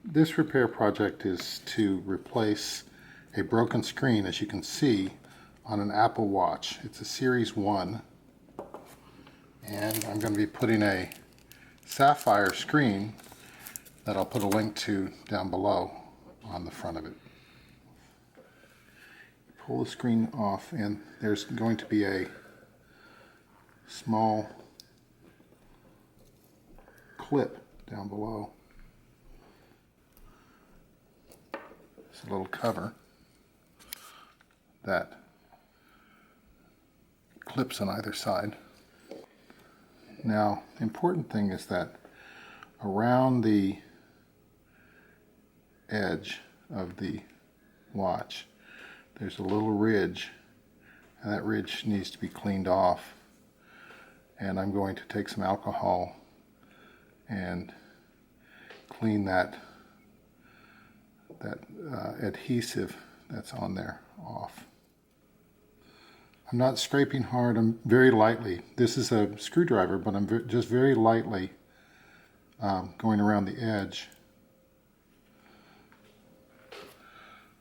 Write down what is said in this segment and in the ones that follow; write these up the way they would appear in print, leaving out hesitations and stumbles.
This repair project is to replace a broken screen, as you can see, on an Apple Watch. It's a Series 1, and I'm going to be putting a Sapphire screen that I'll put a link to down below on the front of it. Pull the screen off, and there's going to be a small clip down below. It's a little cover that clips on either side. Now, the important thing is that around the edge of the watch, there's a little ridge, and that ridge needs to be cleaned off. And I'm going to take some alcohol and clean that adhesive that's on there off. I'm not scraping hard, I'm very lightly. This is a screwdriver, but I'm just very lightly going around the edge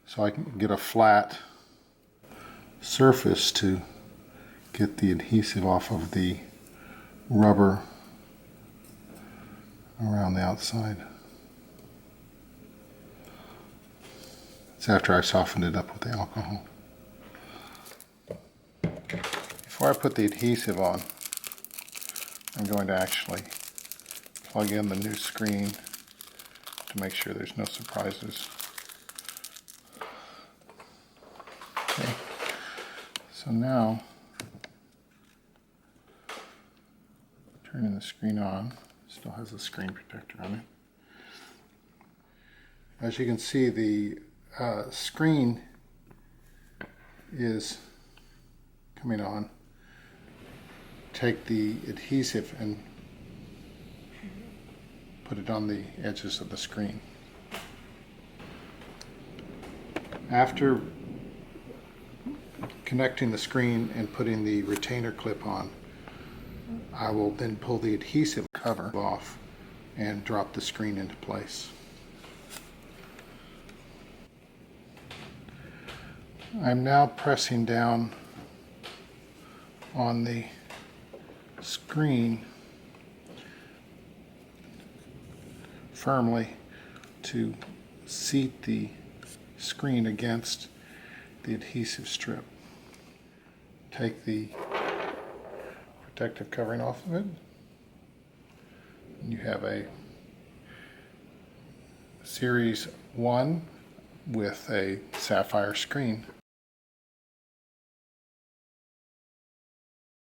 so I can get a flat surface to get the adhesive off of the rubber around the outside. It's after I softened it up with the alcohol. Before I put the adhesive on, I'm going to actually plug in the new screen to make sure there's no surprises. Okay. So now, turning the screen on, still has a screen protector on it. As you can see, the screen is coming on. Take the adhesive and put it on the edges of the screen. After connecting the screen and putting the retainer clip on, I will then pull the adhesive cover off and drop the screen into place. I'm now pressing down on the screen firmly to seat the screen against the adhesive strip. Take the protective covering off of it, and you have a Series 1 with a Sapphire screen.